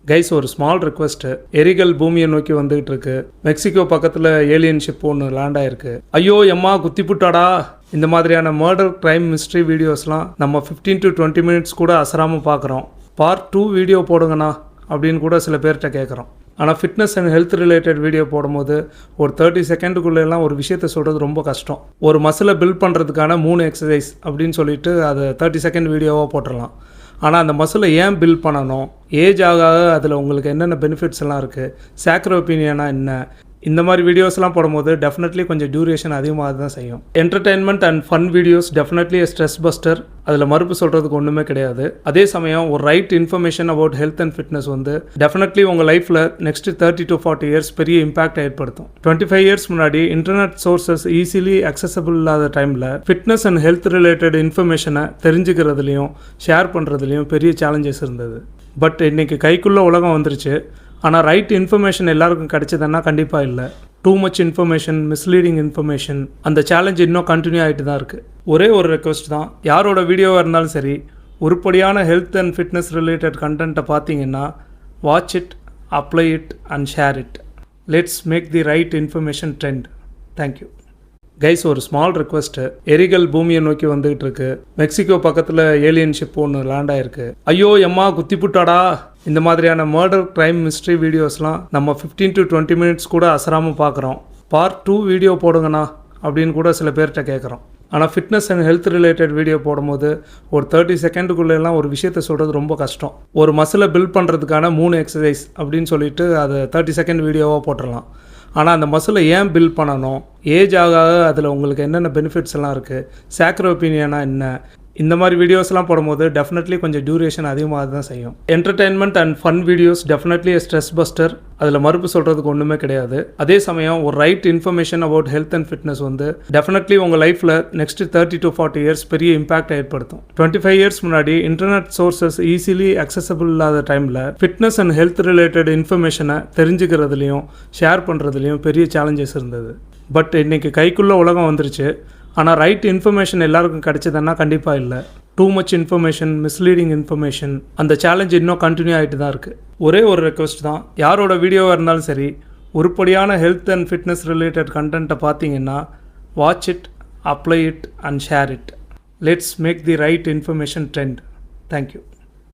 Guys ஒரு small request. எரிகல் பூமியை நோக்கி வந்துகிட்டு இருக்கு. மெக்சிகோ பக்கத்தில் ஏலியன் ஷிப் ஒன்று லேண்ட் ஆயிருக்கு. ஐயோ எம்மா குத்திப்புட்டாடா. இந்த மாதிரியான மர்டர் கிரைம் மிஸ்ட்ரி வீடியோஸ்லாம் நம்ம 15 to 20 மினிட்ஸ் கூட அசராமல் பார்க்குறோம். பார்ட் 2 வீடியோ போடுங்கண்ணா அப்படின்னு கூட சில பேர்கிட்ட கேட்குறோம். ஆனால் fitness and health related video போடும்போது ஒரு 30 செகண்டுக்குள்ளெல்லாம் ஒரு விஷயத்தை சொல்கிறது ரொம்ப கஷ்டம். ஒரு மசிலை பில்ட் பண்ணுறதுக்கான 3 எக்ஸசைஸ் அப்படின்னு சொல்லிட்டு அதை 30 செகண்ட் வீடியோவாக போட்டுடலாம். ஆனால் அந்த மசிலை ஏன் பில்ட் பண்ணணும், ஏஜ் ஆக அதில் உங்களுக்கு என்னென்ன பெனிஃபிட்ஸ் எல்லாம் இருக்குது, சேக்ரோ ஒப்பீனியனா என்ன, இந்த மாதிரி வீடியோஸ்லாம் போடும்போது டெஃபினெட்லி கொஞ்சம் டியூரேஷன் அதிகமாக தான் செய்யும். Entertainment and fun videos definitely stress buster, அதில் மறுப்பு சொல்கிறதுக்கு ஒன்றுமே கிடையாது. அதே சமயம் ஒரு right information about health and fitness definitely உங்கள் லைஃப்பில் நெக்ஸ்ட் 30 to 40 இயர்ஸ் பெரிய இம்பாக்ட் ஏற்படுத்தும். 25 இயர்ஸ் முன்னாடி இன்டர்நெட் சோர்சஸ் ஈஸிலி அக்சசபிள் இல்லாத டைமில் ஃபிட்னஸ் அண்ட் ஹெல்த் ரிலேட்டட் இன்ஃபர்மேஷனை தெரிஞ்சுக்கிறதுலையும் ஷேர் பண்ணுறதுலையும் பெரிய சேலஞ்சஸ் இருந்தது. பட் இன்றைக்கி கைக்குள்ளே உலகம் வந்துருச்சு. ஆனால் ரைட் இன்ஃபர்மேஷன் எல்லாருக்கும் கிடைச்சதுன்னா கண்டிப்பாக இல்லை. Too much information, misleading information, அந்த சேலஞ்ச் இன்னும் கண்டினியூ ஆகிட்டு தான் இருக்குது. ஒரே ஒரு ரெக்வஸ்ட் தான், யாரோட வீடியோவாக இருந்தாலும் சரி, உருப்படியான ஹெல்த் அண்ட் ஃபிட்னஸ் ரிலேட்டட் கண்டென்ட்டை பார்த்தீங்கன்னா watch it, apply it and share it. Let's make the right information trend. Thank you guys. ஒரு ஸ்மால் ரெக்வஸ்ட்டு. எரிகல் பூமியை நோக்கி வந்துகிட்டு இருக்கு. மெக்சிகோ பக்கத்தில் ஏலியன் ஷிப் ஒன்று லேண்ட் ஆயிருக்கு. ஐயோ எம்மா குத்திப்புட்டாடா. இந்த மாதிரியான மர்டர் கிரைம் மிஸ்ட்ரி வீடியோஸ்லாம் நம்ம 15 to 20 மினிட்ஸ் கூட அசராமல் பார்க்குறோம். பார்ட் 2 வீடியோ போடுங்கண்ணா அப்படின்னு கூட சில பேர்கிட்ட கேட்குறோம். ஆனால் fitness and health related video போடும்போது ஒரு 30 செகண்டுக்குள்ளெல்லாம் ஒரு விஷயத்தை சொல்கிறது ரொம்ப கஷ்டம். ஒரு மசிலை பில்ட் பண்ணுறதுக்கான 3 எக்ஸசைஸ் அப்படின்னு சொல்லிட்டு அதை 30 செகண்ட் வீடியோவாக போட்டுடலாம். ஆனால் அந்த மசிலை ஏன் பில்ட் பண்ணணும், ஏஜ் ஆக அதில் உங்களுக்கு என்னென்ன பெனிஃபிட்ஸ் எல்லாம் இருக்குது, சேக்ரோ ஒப்பீனியனா என்ன, இந்த மாதிரி வீடியோஸ்லாம் போடும்போது டெஃபினெட்லி கொஞ்சம் டியூரேஷன் அதிகமாக தான் செய்யும். Entertainment and fun videos definitely stress buster, அதில் மறுப்பு சொல்கிறதுக்கு ஒன்றுமே கிடையாது. அதே சமயம் ஒரு right information about health and fitness definitely உங்கள் லைஃப்பில் நெக்ஸ்ட் 30 to 40 இயர்ஸ் பெரிய இம்பாக்ட் ஏற்படுத்தும். 25 இயர்ஸ் முன்னாடி இன்டர்நெட் சோர்சஸ் ஈஸிலி அக்சசபிள் இல்லாத டைமில் ஃபிட்னஸ் அண்ட் ஹெல்த் ரிலேட்டட் இன்ஃபர்மேஷனை தெரிஞ்சுக்கிறதுலையும் ஷேர் பண்ணுறதுலையும் பெரிய சேலஞ்சஸ் இருந்தது. பட் இன்றைக்கி கைக்குள்ளே உலகம் வந்துருச்சு. ஆனால் ரைட் இன்ஃபர்மேஷன் எல்லாருக்கும் கிடைச்சதுன்னா கண்டிப்பாக இல்லை. Too much information, misleading information, அந்த சேலஞ்ச் இன்னும் கண்டினியூ ஆகிட்டு தான் இருக்குது. ஒரே ஒரு ரெக்வஸ்ட் தான், யாரோட வீடியோவாக இருந்தாலும் சரி, உருப்படியான ஹெல்த் அண்ட் ஃபிட்னஸ் ரிலேட்டட் கண்டென்ட்டை பார்த்தீங்கன்னா watch it, apply it and share it. Let's make the right information trend. Thank you.